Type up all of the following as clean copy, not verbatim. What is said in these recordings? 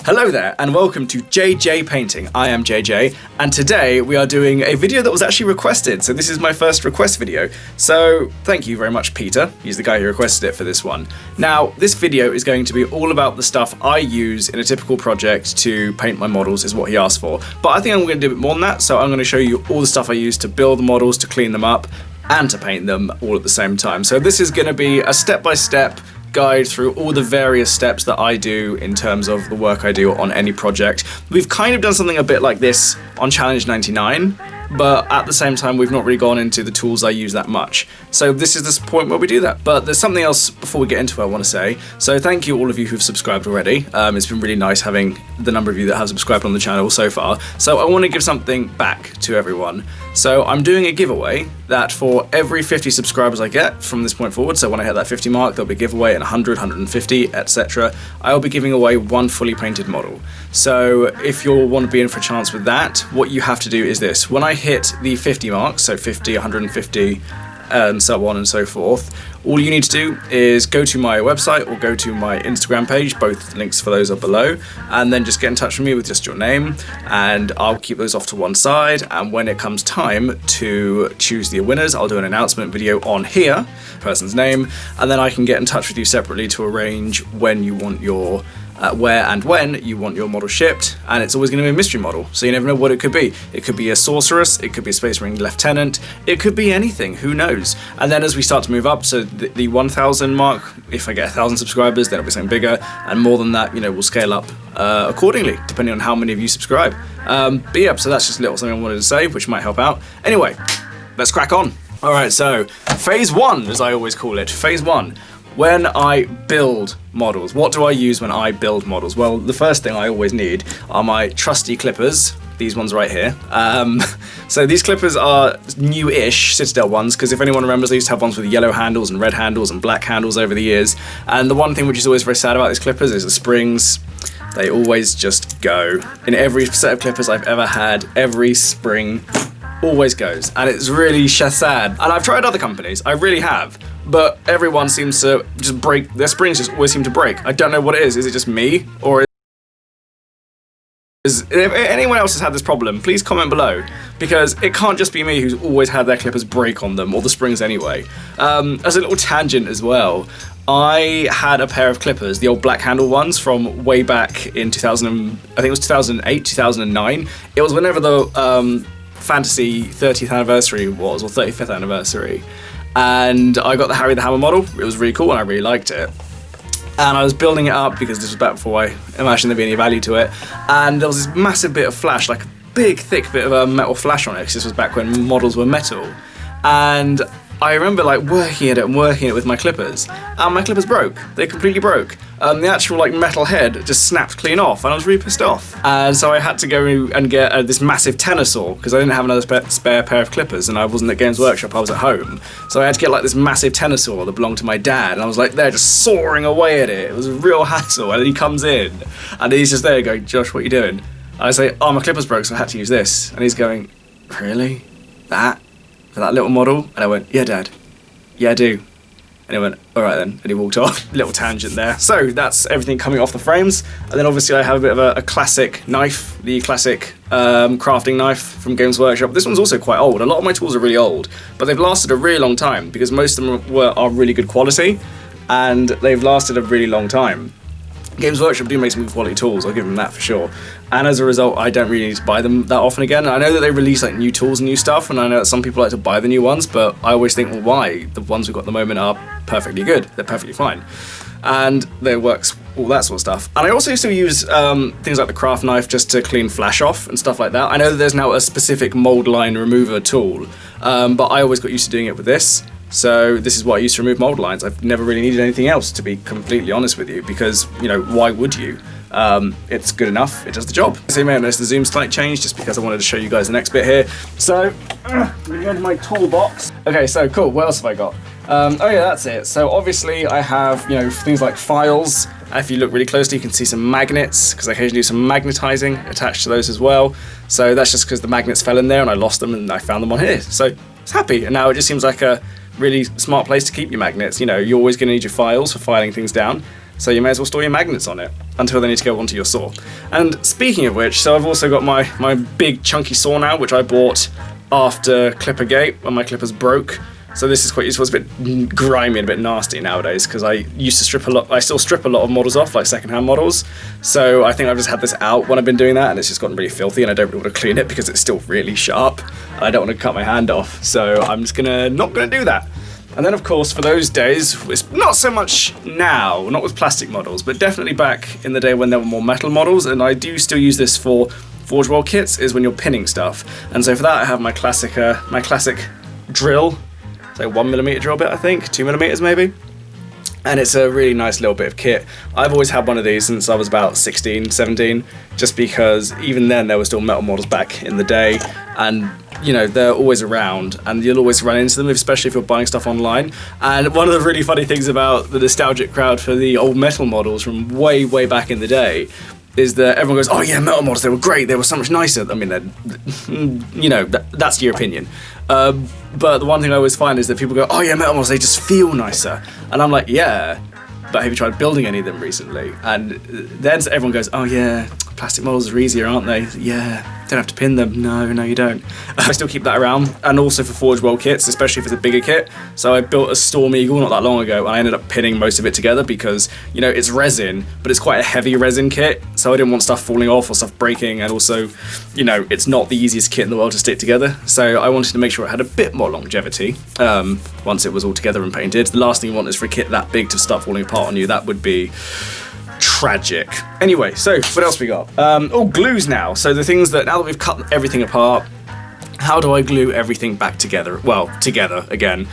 Hello there and welcome to JJ Painting. I am JJ and today we are doing a video that was actually requested, so this is my first request video. So thank you very much, Peter. He's the guy who requested it for this one. Now this video is going to be all about the stuff I use in a typical project to paint my models, is what he asked for. But I think I'm going to do a bit more than that, so I'm going to show you all the stuff I use to build the models, to clean them up and to paint them all at the same time. So this is going to be a step-by-step guide through all the various steps that I do in terms of the work I do on any project. We've kind of done something a bit like this on Challenge 99, but at the same time we've not really gone into the tools I use that much. So this is the point where we do that. But there's something else before we get into it I want to say. So thank you all of you who've subscribed already. It's been really nice having the number of you that have subscribed on the channel so far. So I want to give something back to everyone. So I'm doing a giveaway that for every 50 subscribers I get from this point forward, so when I hit that 50 mark, there'll be a giveaway, and 100, 150, etc. I'll be giving away one fully painted model. So if you want to be in for a chance with that, what you have to do is this. When I hit the 50 mark, so 50, 150, and so on and so forth, all you need to do is go to my website or go to my Instagram page, both links for those are below, and then just get in touch with me with just your name, and I'll keep those off to one side, and when it comes time to choose the winners, I'll do an announcement video on here, person's name, and then I can get in touch with you separately to arrange when you want your where and when you want your model shipped, and it's always going to be a mystery model, so you never know what it could be. It could be a sorceress, it could be a Space Marine lieutenant, it could be anything, who knows. And then as we start to move up to the 1,000 mark, if I get 1,000 subscribers, then it'll be something bigger, and more than that, you know, we'll scale up accordingly, depending on how many of you subscribe. But yeah, so that's just a little something I wanted to say, which might help out. Anyway, let's crack on. Alright, so phase one, as I always call it, phase one. When I build models, what do I use when I build models? Well, the first thing I always need are my trusty clippers, these ones right here. So these clippers are new-ish Citadel ones, because if anyone remembers, they used to have ones with yellow handles and red handles and black handles over the years. And the one thing which is always very sad about these clippers is the springs. They always just go. In every set of clippers I've ever had, every spring always goes, and it's really sad. And I've tried other companies, I really have, but everyone seems to just break, their springs just always seem to break. I don't know what it is it just me, or if anyone else has had this problem, please comment below, because it can't just be me who's always had their clippers break on them, or the springs anyway. As a little tangent as well, I had a pair of clippers, the old black handle ones from way back in 2000, I think it was 2008, 2009. It was whenever the Fantasy 30th anniversary was, or 35th anniversary, and I got the Harry the Hammer model. It was really cool and I really liked it, and I was building it up because this was back before I imagined there'd be any value to it, and there was this massive bit of flash, like a big thick bit of a metal flash on it, because this was back when models were metal, and I remember like working at it and working it with my clippers, and my clippers broke. They completely broke. The actual like metal head just snapped clean off, and I was really pissed off. And so I had to go and get this massive tenor saw, because I didn't have another spare pair of clippers, and I wasn't at Games Workshop, I was at home. So I had to get like this massive tenor saw that belonged to my dad, and I was like there just sawing away at it. It was a real hassle, and then he comes in, and he's just there going, "Josh, what are you doing?" And I say, "Oh, my clippers broke, so I had to use this." And he's going, "Really? That? For that little model?" And I went, "Yeah, Dad. Yeah, I do." And he went, "All right then," and he walked off. Little tangent there. So that's everything coming off the frames, and then obviously I have a bit of a classic knife, the classic crafting knife from Games Workshop. This one's also quite old. A lot of my tools are really old, but they've lasted a really long time because most of them are really good quality, and they've lasted a really long time. Games Workshop do make some good quality tools, I'll give them that for sure. And as a result, I don't really need to buy them that often again. I know that they release like new tools and new stuff, and I know that some people like to buy the new ones, but I always think, well, why? The ones we've got at the moment are perfectly good. They're perfectly fine. And they works, all that sort of stuff. And I also still use things like the craft knife just to clean flash off and stuff like that. I know that there's now a specific mold line remover tool, but I always got used to doing it with this. So this is what I used to remove mold lines. I've never really needed anything else, to be completely honest with you, because, you know, why would you? It's good enough, it does the job. So you may have noticed the zoom slightly changed just because I wanted to show you guys the next bit here. So, I'm gonna go into my toolbox. Okay, so cool, what else have I got? Oh yeah, that's it. So obviously I have, you know, things like files. If you look really closely, you can see some magnets, because I occasionally do some magnetizing attached to those as well. So that's just because the magnets fell in there and I lost them and I found them on here. So it's happy, and now it just seems like a really smart place to keep your magnets. You know, you're always going to need your files for filing things down. So you may as well store your magnets on it until they need to go onto your saw. And speaking of which, so I've also got my big chunky saw now, which I bought after Clippergate when my clippers broke. So this is quite useful. It's a bit grimy and a bit nasty nowadays because I used to strip a lot. I still strip a lot of models off, like secondhand models. So I think I've just had this out when I've been doing that, and it's just gotten really filthy, and I don't really want to clean it because it's still really sharp. I don't want to cut my hand off, so I'm just not gonna do that. And then of course for those days, it's not so much now, not with plastic models, but definitely back in the day when there were more metal models, and I do still use this for Forge World kits, is when you're pinning stuff. And so for that I have my classic drill. It's like 1mm drill bit, I think, 2mm maybe. And it's a really nice little bit of kit. I've always had one of these since I was about 16, 17, just because even then there were still metal models back in the day, and you know, they're always around and you'll always run into them, especially if you're buying stuff online. And one of the really funny things about the nostalgic crowd for the old metal models from way, way back in the day is that everyone goes, oh yeah, metal models, they were great, they were so much nicer. I mean, you know, that's your opinion. But the one thing I always find is that people go, oh yeah, metal models, they just feel nicer. And I'm like, yeah, but have you tried building any of them recently? And then everyone goes, oh yeah, plastic models are easier, aren't they? Yeah, don't have to pin them. No, you don't. I still keep that around, and also for Forge World kits, especially if it's a bigger kit. So I built a Storm Eagle not that long ago, and I ended up pinning most of it together because, you know, it's resin, but it's quite a heavy resin kit, so I didn't want stuff falling off or stuff breaking, and also, you know, it's not the easiest kit in the world to stick together, so I wanted to make sure it had a bit more longevity once it was all together and painted. The last thing you want is for a kit that big to start falling apart on you. That would be tragic. Anyway, so what else we got? Glues now. So the things that, now that we've cut everything apart, how do I glue everything back together? Well, together again.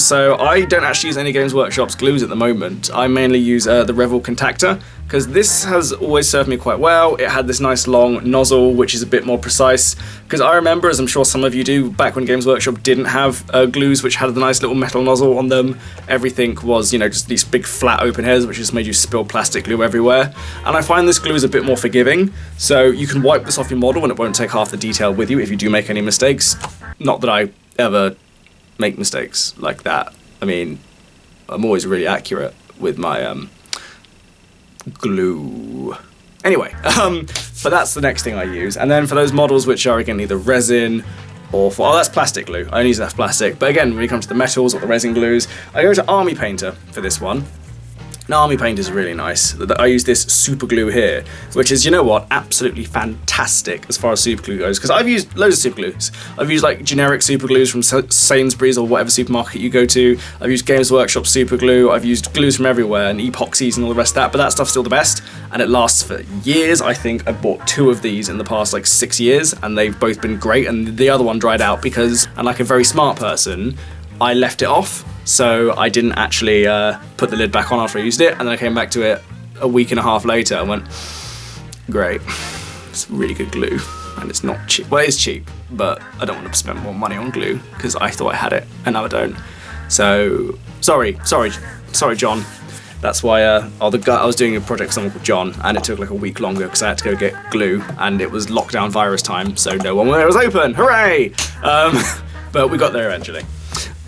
So I don't actually use any Games Workshop's glues at the moment. I mainly use the Revell Contactor, because this has always served me quite well. It had this nice long nozzle, which is a bit more precise. Because I remember, as I'm sure some of you do, back when Games Workshop didn't have glues which had the nice little metal nozzle on them, everything was, you know, just these big flat open heads which just made you spill plastic glue everywhere. And I find this glue is a bit more forgiving, so you can wipe this off your model and it won't take half the detail with you if you do make any mistakes. Not that I ever make mistakes like that. I mean, I'm always really accurate with my glue. Anyway, but that's the next thing I use. And then for those models which are again either resin or oh, that's plastic glue. I only use that for plastic. But again, when it comes to the metals or the resin glues, I go to Army Painter for this one. Now, Army Painter is really nice. I use this super glue here, which is, you know what, absolutely fantastic as far as super glue goes, because I've used loads of super glues. I've used like generic super glues from Sainsbury's or whatever supermarket you go to. I've used Games Workshop super glue. I've used glues from everywhere and epoxies and all the rest of that, but that stuff's still the best and it lasts for years. I think I bought 2 of these in the past like 6 years and they've both been great, and the other one dried out because, and like a very smart person, I left it off. So I didn't actually put the lid back on after I used it, and then I came back to it a week and a half later and went, great, it's really good glue, and it's not cheap. Well, it is cheap, but I don't want to spend more money on glue because I thought I had it and now I don't. So sorry, John. That's why the guy, I was doing a project with someone called John, and it took like a week longer because I had to go get glue, and it was lockdown virus time, so no one was open. Hooray! But we got there eventually.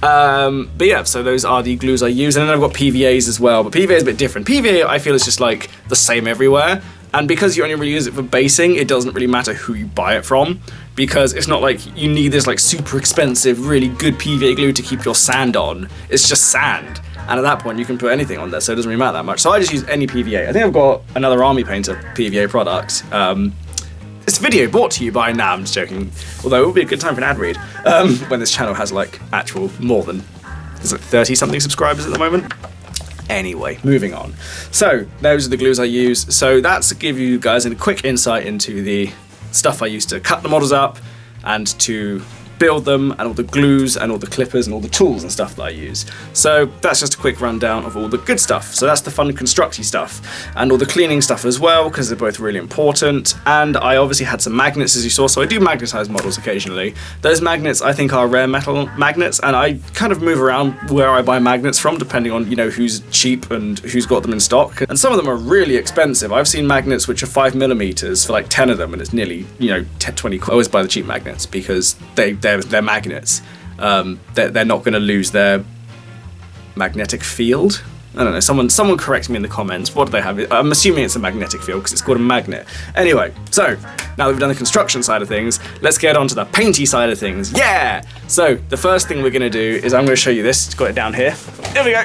But yeah, so those are the glues I use, and then I've got PVAs as well, but PVA is a bit different. PVA I feel is just like the same everywhere, and because you only really use it for basing, it doesn't really matter who you buy it from, because it's not like you need this like super expensive, really good PVA glue to keep your sand on. It's just sand, and at that point you can put anything on there, so it doesn't really matter that much. So I just use any PVA. I think I've got another Army Painter PVA product. This video brought to you by, nah, I'm just joking, although it would be a good time for an ad read, when this channel has like actual more than, there's like 30 something subscribers at the moment. Anyway, moving on. So those are the glues I use. So that's to give you guys a quick insight into the stuff I use to cut the models up and to build them, and all the glues and all the clippers and all the tools and stuff that I use. So that's just a quick rundown of all the good stuff. So that's the fun constructy stuff, and all the cleaning stuff as well, because they're both really important. And I obviously had some magnets, as you saw, so I do magnetize models occasionally. Those magnets I think are rare metal magnets, and I kind of move around where I buy magnets from depending on, you know, who's cheap and who's got them in stock. And some of them are really expensive. I've seen magnets which are 5mm for like 10 of them, and it's nearly, you know, 20 quid. I always buy the cheap magnets because they're magnets. They're not going to lose their magnetic field. I don't know, someone correct me in the comments. What do they have? I'm assuming it's a magnetic field because it's called a magnet. Anyway, so now that we've done the construction side of things, let's get on to the painty side of things. Yeah! So the first thing we're gonna do is I'm gonna show you this. It's got it down here. There we go.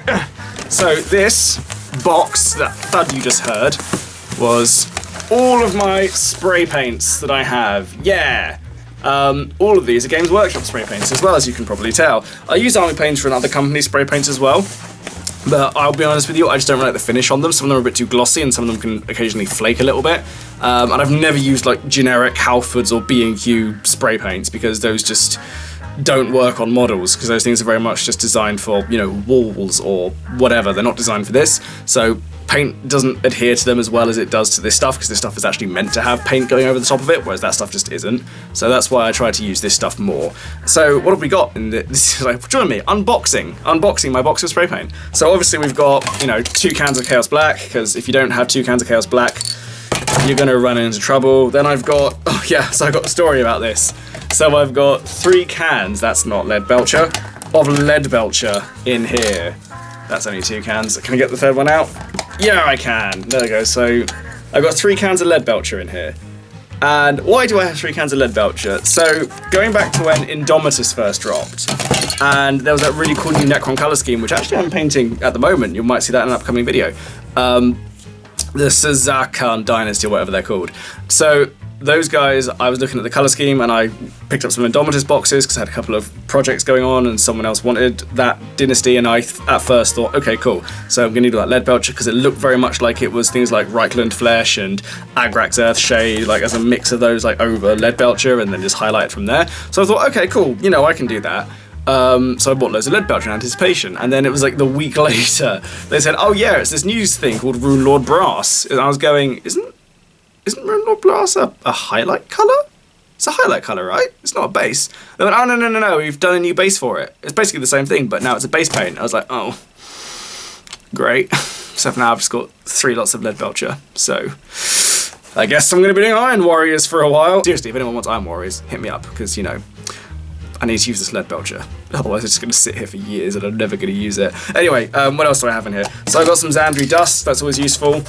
So this box, that thud you just heard, was all of my spray paints that I have. Yeah! All of these are Games Workshop spray paints as well, as you can probably tell. I use army paints for another company's spray paints as well. But I'll be honest with you, I just don't like the finish on them. Some of them are a bit too glossy and some of them can occasionally flake a little bit. And I've never used like generic Halfords or B&Q spray paints because those just don't work on models, because those things are very much just designed for, you know, walls or whatever. They're not designed for this. So paint doesn't adhere to them as well as it does to this stuff, because this stuff is actually meant to have paint going over the top of it, whereas that stuff just isn't. So that's why I try to use this stuff more. So what have we got in this? Like, join me, unboxing my box of spray paint. So obviously we've got, you know, 2 cans of Chaos Black, because if you don't have 2 cans of Chaos Black, you're gonna run into trouble. Then I've got, oh yeah, so I've got a story about this. So I've got 3 cans, that's not lead belcher, of lead belcher in here. That's only 2 cans. Can I get the third one out? Yeah, I can. There we go. So I've got 3 cans of lead belcher in here. And why do I have 3 cans of lead belcher? So going back to when Indomitus first dropped, and there was that really cool new Necron color scheme, which actually I'm painting at the moment. You might see that in an upcoming video. The Sazakan Dynasty, or whatever they're called. So those guys, I was looking at the color scheme and I picked up some Indomitus boxes because I had a couple of projects going on and someone else wanted that dynasty, and I at first thought, okay, cool. So I'm going to do that lead belcher because it looked very much like it was things like Reichland Flesh and Agrax Earthshade, like as a mix of those, like over lead belcher, and then just highlight it from there. So I thought, okay, cool, you know, I can do that. So I bought loads of lead belcher in anticipation, and then it was like the week later they said, oh yeah, it's this news thing called Rune Lord Brass, and I was going, isn't Rune Lord Brass a highlight colour? It's a highlight colour, right? It's not a base. They went, oh no, we've done a new base for it. It's basically the same thing, but now it's a base paint. I was like, oh, great. So now I've just got 3 lots of lead belcher, so I guess I'm going to be doing Iron Warriors for a while. Seriously, if anyone wants Iron Warriors, hit me up, because, you know, I need to use this lead belcher. Otherwise it's just going to sit here for years and I'm never going to use it. Anyway, what else do I have in here? So I've got some Xandri Dust, that's always useful.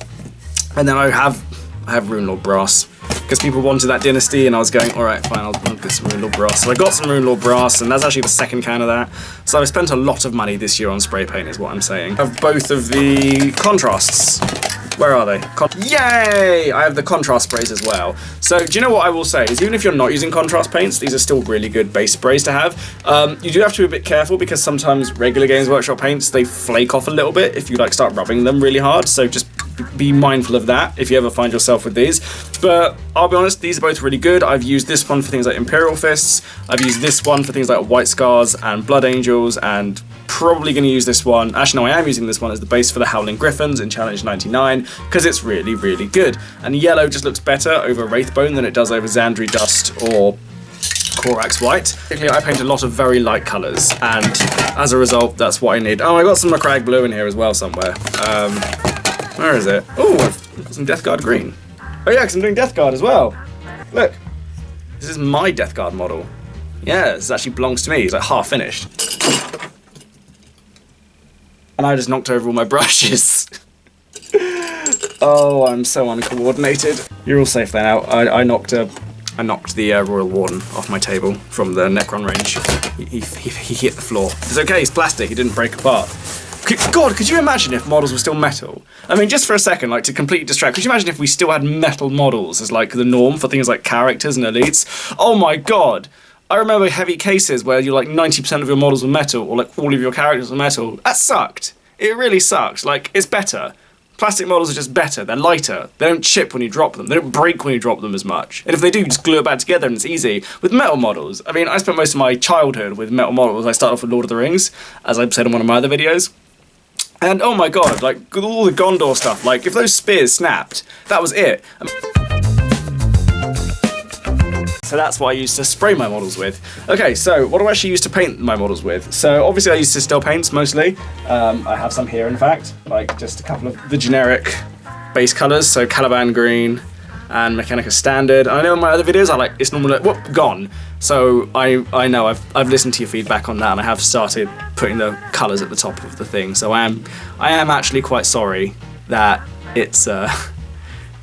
And then I have Rune Lord Brass, because people wanted that dynasty and I was going, alright, fine, I'll get some Rune Lord Brass. So I got some Rune Lord Brass, and that's actually the 2nd can of that. So I've spent a lot of money this year on spray paint is what I'm saying. I have both of the contrasts. Where are they? Yay! I have the contrast sprays as well. So do you know what I will say is, even if you're not using contrast paints, these are still really good base sprays to have. You do have to be a bit careful, because sometimes regular Games Workshop paints, they flake off a little bit if you like start rubbing them really hard. So just be mindful of that if you ever find yourself with these. But I'll be honest, these are both really good. I've used this one for things like Imperial Fists. I've used this one for things like White Scars and Blood Angels, and probably going to use this one. Actually, no, I am using this one as the base for the Howling Griffins in Challenge 99, because it's really, really good. And yellow just looks better over Wraithbone than it does over Xandri Dust or Corax White. I paint a lot of very light colours, and as a result, that's what I need. Oh, I got some Macragge Blue in here as well somewhere. Where is it? Oh, I've got some Death Guard Green. Oh yeah, because I'm doing Death Guard as well. Look, this is my Death Guard model. Yeah, this actually belongs to me. It's like half finished. And I just knocked over all my brushes. Oh, I'm so uncoordinated. You're all safe there now. I knocked the Royal Warden off my table from the Necron range. He hit the floor. It's okay, it's plastic, he didn't break apart. God, could you imagine if models were still metal? I mean, just for a second, like, to completely distract, could you imagine if we still had metal models as, like, the norm for things like characters and elites? Oh my god! I remember heavy cases where you're like 90% of your models were metal, or like all of your characters were metal. That sucked. It really sucked. Like, it's better. Plastic models are just better. They're lighter. They don't chip when you drop them. They don't break when you drop them as much. And if they do, you just glue it back together and it's easy. With metal models, I mean, I spent most of my childhood with metal models. I started off with Lord of the Rings, as I've said in one of my other videos. And oh my god, like, all the Gondor stuff, like, if those spears snapped, that was it. So that's what I used to spray my models with. Okay, so what do I actually use to paint my models with? So obviously I use Sistel paints mostly. I have some here, in fact, like just a couple of the generic base colours, so Caliban Green and Mechanica Standard. I know in my other videos I like, it's normally like, whoop, gone. So I know I've listened to your feedback on that, and I have started putting the colours at the top of the thing. So I am actually quite sorry that it's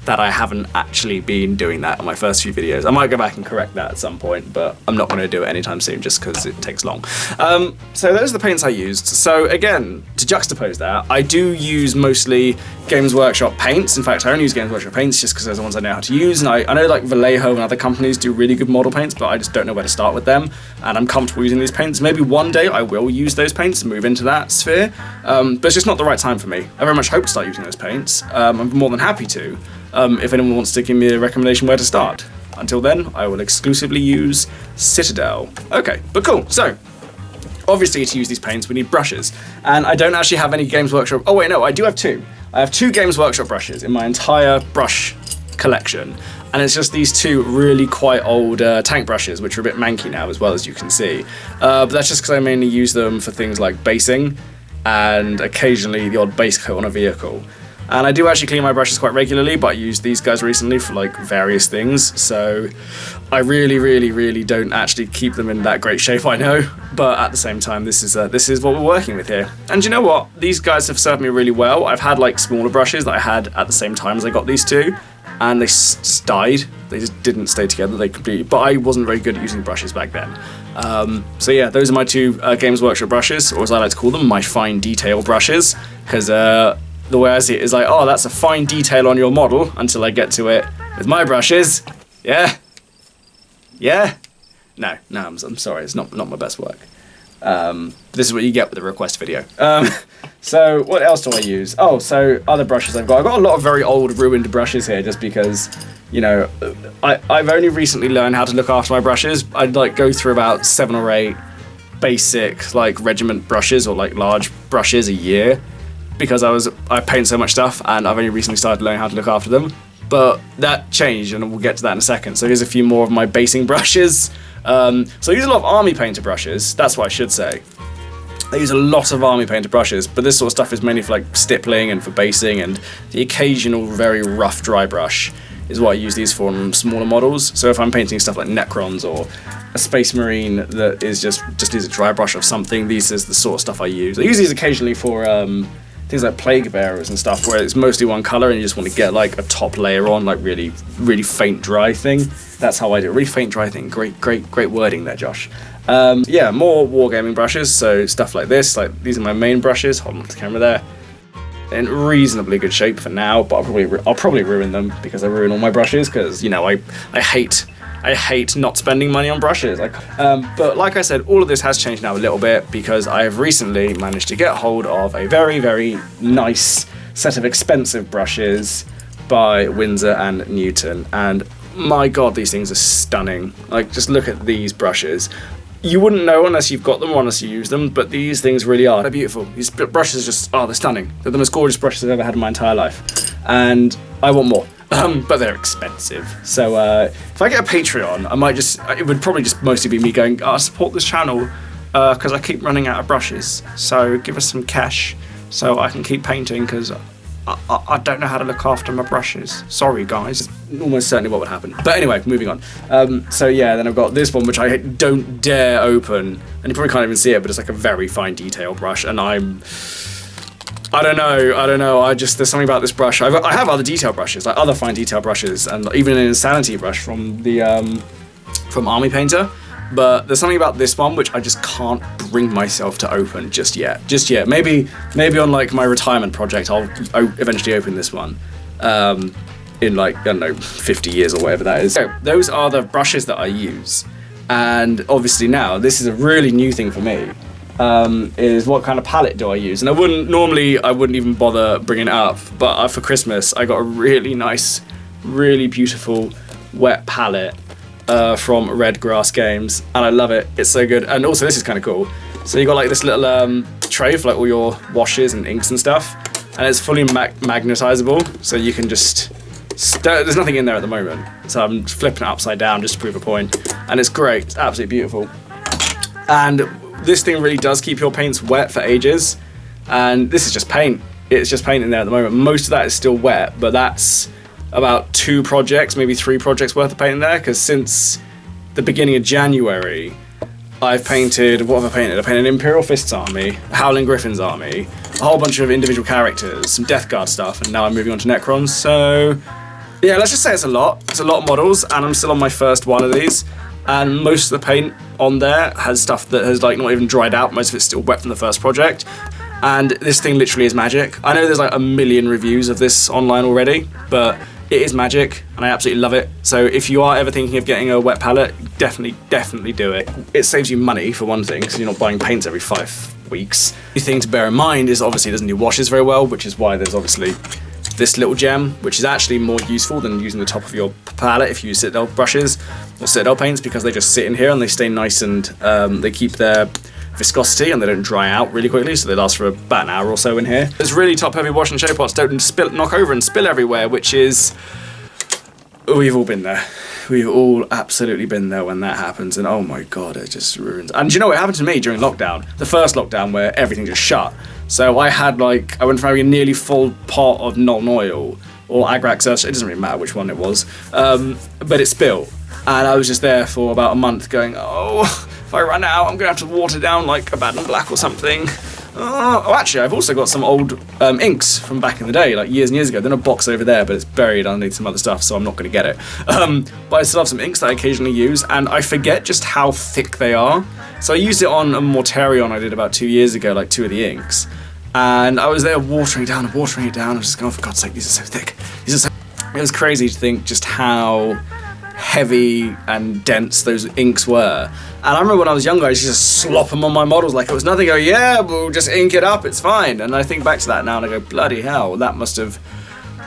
that I haven't actually been doing that on my first few videos. I might go back and correct that at some point, but I'm not going to do it anytime soon just because it takes long. So those are the paints I used. So again, to juxtapose that, I do use mostly Games Workshop paints. In fact, I only use Games Workshop paints just because they're the ones I know how to use. And I know like Vallejo and other companies do really good model paints, but I just don't know where to start with them. And I'm comfortable using these paints. Maybe one day I will use those paints and move into that sphere, but it's just not the right time for me. I very much hope to start using those paints. I'm more than happy to. If anyone wants to give me a recommendation where to start. Until then, I will exclusively use Citadel. Okay, but cool. So, obviously to use these paints, we need brushes. And I don't actually have any Games Workshop... Oh wait, no, I do have two. I have two Games Workshop brushes in my entire brush collection. And it's just these two really quite old tank brushes, which are a bit manky now, as well as you can see. But that's just because I mainly use them for things like basing and occasionally the odd base coat on a vehicle. And I do actually clean my brushes quite regularly, but I used these guys recently for like various things. So I really don't actually keep them in that great shape, I know. But at the same time, this is what we're working with here. And you know what? These guys have served me really well. I've had like smaller brushes that I had at the same time as I got these two, and they died. They just didn't stay together. They completely. But I wasn't very good at using brushes back then. So yeah, those are my two Games Workshop brushes, or as I like to call them, my fine detail brushes, because the way I see it is like, oh, that's a fine detail on your model, until I get to it with my brushes. Yeah? No, I'm sorry, it's not my best work. This is what you get with a request video. So what else do I use? Oh, so other brushes I've got a lot of very old ruined brushes here, just because, you know, I've only recently learned how to look after my brushes. I'd like go through about 7 or 8 basic like regiment brushes or like large brushes a year, because I paint so much stuff, and I've only recently started learning how to look after them. But that changed, and we'll get to that in a second. So here's a few more of my basing brushes. So I use a lot of army painter brushes, that's what I should say. I use a lot of army painter brushes, but this sort of stuff is mainly for like stippling and for basing, and the occasional very rough dry brush is what I use these for on smaller models. So if I'm painting stuff like Necrons or a Space Marine that is just needs a dry brush of something, these is the sort of stuff I use. I use these occasionally for things like Plague Bearers and stuff, where it's mostly one color and you just want to get like a top layer on, like really faint dry thing. That's how I do it. Really faint dry thing. Great wording there, Josh. Yeah, more wargaming brushes. So stuff like this. Like these are my main brushes. Hold on to the camera there. They're in reasonably good shape for now, but I'll probably ruin them, because I ruin all my brushes, because you know I hate not spending money on brushes. But like I said, all of this has changed now a little bit, because I have recently managed to get hold of a very nice set of expensive brushes by Winsor and Newton, and my god, these things are stunning. Like, just look at these brushes. You wouldn't know unless you've got them or unless you use them, but these things really are. They're beautiful. These brushes just, they're stunning. They're the most gorgeous brushes I've ever had in my entire life, and I want more. But they're expensive. So if I get a Patreon, I might it would probably just mostly be me going, support this channel, because I keep running out of brushes. So give us some cash so I can keep painting, because I don't know how to look after my brushes. Sorry, guys. Almost certainly what would happen. But anyway, moving on. So yeah, then I've got this one, which I don't dare open, and you probably can't even see it, but it's like a very fine detail brush, and I don't know. There's something about this brush. I have other detail brushes, like other fine detail brushes, and even an Insanity brush from the from Army Painter. But there's something about this one which I just can't bring myself to open just yet. Maybe on like my retirement project, I'll eventually open this one. In like, I don't know, 50 years or whatever that is. So those are the brushes that I use, and obviously now this is a really new thing for me. Is what kind of palette do I use? And I wouldn't even bother bringing it up, but for Christmas I got a really nice, really beautiful wet palette from Red Grass Games, and I love it. It's so good. And also this is kind of cool. So you got like this little tray for like all your washes and inks and stuff, and it's fully magnetizable, so you can just there's nothing in there at the moment, so I'm flipping it upside down just to prove a point, and it's great. It's absolutely beautiful. And this thing really does keep your paints wet for ages, and this is just paint. It's just paint in there at the moment. Most of that is still wet, but that's about 2 projects, maybe 3 projects worth of paint in there, because since the beginning of January, I've painted, what have I painted? I painted an Imperial Fists army, a Howling Griffin's army, a whole bunch of individual characters, some Death Guard stuff, and now I'm moving on to Necrons, so yeah, let's just say it's a lot. It's a lot of models, and I'm still on my first one of these, and most of the paint on there has stuff that has like not even dried out, most of it's still wet from the first project, and this thing literally is magic. I know there's like a million reviews of this online already, but it is magic, and I absolutely love it. So if you are ever thinking of getting a wet palette, definitely do it. It saves you money, for one thing, because you're not buying paints every 5 weeks. The thing to bear in mind is obviously it doesn't do washes very well, which is why there's obviously this little gem, which is actually more useful than using the top of your palette if you use Citadel brushes or Citadel paints, because they just sit in here and they stay nice and they keep their viscosity and they don't dry out really quickly, so they last for about an hour or so in here. There's really top heavy wash and show pots don't knock over and spill everywhere, which is, we've all been there. We've all absolutely been there when that happens, and oh my god, it just ruins. And do you know what happened to me during lockdown? The first lockdown where everything just shut. So I had like, I went from having a nearly full pot of Nuln Oil or Agrax Earth, it doesn't really matter which one it was, but it spilled. And I was just there for about a month going, oh, if I run out, I'm gonna have to water down like Abaddon Black or something. Oh, actually, I've also got some old inks from back in the day, like years and years ago. They're in a box over there, but it's buried underneath some other stuff, so I'm not going to get it. But I still have some inks that I occasionally use, and I forget just how thick they are. So I used it on a Mortarion I did about 2 years ago, like 2 of the inks. And I was there watering it down. I was just going, oh, for God's sake, these are so thick. It was crazy to think just how heavy and dense those inks were. And I remember when I was younger, I used to just slop them on my models like it was nothing. Go, yeah, we'll just ink it up, it's fine. And I think back to that now and I go, bloody hell, that must have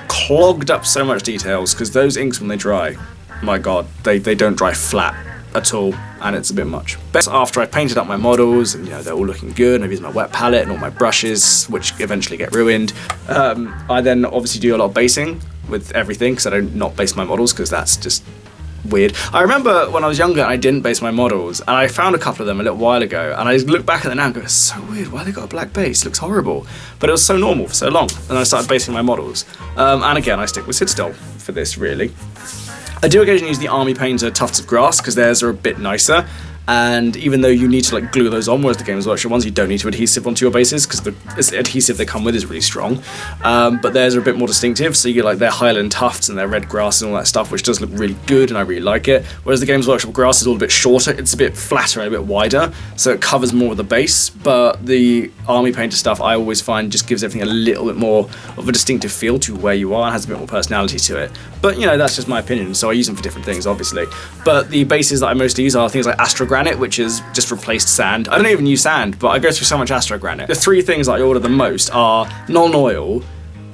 clogged up so much details, because those inks, when they dry, my god, they don't dry flat at all, and it's a bit much. But after I painted up my models and they're all looking good, and I've used my wet palette and all my brushes, which eventually get ruined, I then obviously do a lot of basing with everything, because I don't not base my models, because that's just weird. I remember when I was younger and I didn't base my models, and I found a couple of them a little while ago, and I look back at them now and go, it's so weird, why they got a black base? It looks horrible. But it was so normal for so long, and I started basing my models. And again, I stick with Citadel for this, really. I do occasionally use the Army Painter Tufts of Grass, because theirs are a bit nicer, and even though you need to like glue those on, whereas the Games Workshop ones you don't need to adhesive onto your bases, because the adhesive they come with is really strong, but theirs are a bit more distinctive, so you get like their Highland Tufts and their red grass and all that stuff, which does look really good and I really like it, whereas the Games Workshop grass is all a bit shorter, it's a bit flatter and a bit wider, so it covers more of the base, but the Army Painter stuff I always find just gives everything a little bit more of a distinctive feel to where you are and has a bit more personality to it. But that's just my opinion, so I use them for different things obviously. But the bases that I mostly use are things like Astro Granite, which is just replaced sand. I don't even use sand, but I go through so much Astro Granite. The 3 things that I order the most are Nuln Oil,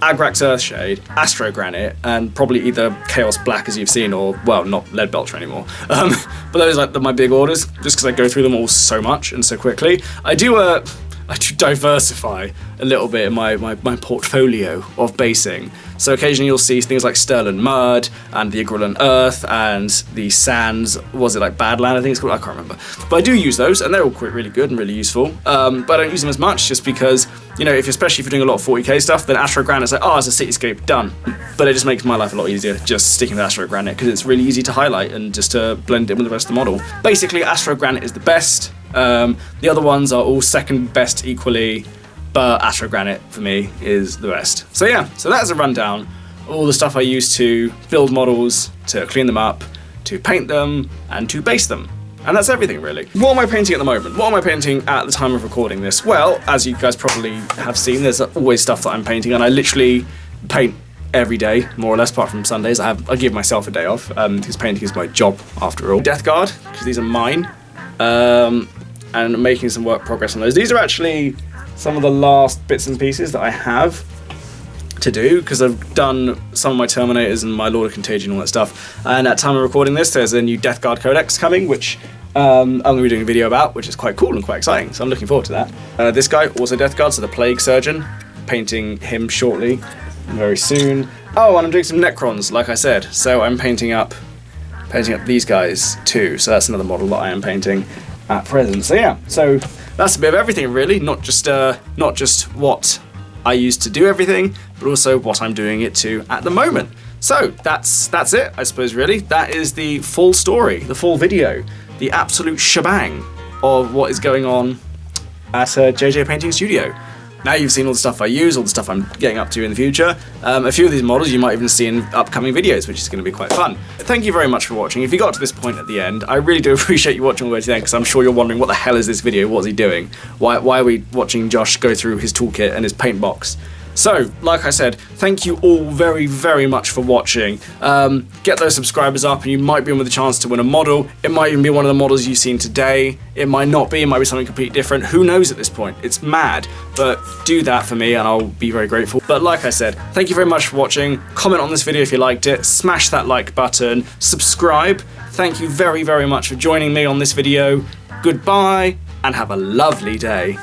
Agrax Earthshade, Astro Granite, and probably either Chaos Black, as you've seen, or, well, not Lead Belcher anymore. But those are like my big orders, just because I go through them all so much and so quickly. I do diversify a little bit in my portfolio of basing. So occasionally you'll see things like Sterling Mud and the Igrillan Earth and the Sands, was it like Badland I think it's called? I can't remember. But I do use those, and they're all quite really good and really useful. But I don't use them as much, just because, especially if you're doing a lot of 40k stuff, then Astro Granite's like, oh, it's a cityscape, done. But it just makes my life a lot easier just sticking with Astro Granite, because it's really easy to highlight and just to blend it with the rest of the model. Basically, Astro Granite is the best. The other ones are all second best equally, but Astro Granite for me is the best. So yeah, so that's a rundown of all the stuff I use to build models, to clean them up, to paint them, and to base them. And that's everything really. What am I painting at the moment? What am I painting at the time of recording this? Well, as you guys probably have seen, there's always stuff that I'm painting, and I literally paint every day, more or less, apart from Sundays. I give myself a day off, because painting is my job after all. Death Guard, because these are mine. And making some work progress on those. These are actually some of the last bits and pieces that I have to do, because I've done some of my Terminators and my Lord of Contagion and all that stuff. And at time of recording this, there's a new Death Guard Codex coming, which I'm going to be doing a video about, which is quite cool and quite exciting, so I'm looking forward to that. This guy, also Death Guard, so the Plague Surgeon, painting him shortly, very soon. Oh, and I'm doing some Necrons, like I said, so I'm painting up these guys too, so that's another model that I am painting at present. So yeah, so that's a bit of everything really, not just what I use to do everything, but also what I'm doing it to at the moment. So that's it, I suppose, really. That is the full story, the full video, the absolute shebang of what is going on at JJ Painting Studio. Now you've seen all the stuff I use, all the stuff I'm getting up to in the future. A few of these models you might even see in upcoming videos, which is going to be quite fun. Thank you very much for watching. If you got to this point at the end, I really do appreciate you watching all the way to the end, because I'm sure you're wondering, what the hell is this video? What's he doing? Why are we watching Josh go through his toolkit and his paint box? So, like I said, thank you all very, very much for watching. Get those subscribers up and you might be in with a chance to win a model. It might even be one of the models you've seen today. It might not be, it might be something completely different. Who knows at this point? It's mad. But do that for me and I'll be very grateful. But like I said, thank you very much for watching. Comment on this video if you liked it. Smash that like button. Subscribe. Thank you very, very much for joining me on this video. Goodbye and have a lovely day.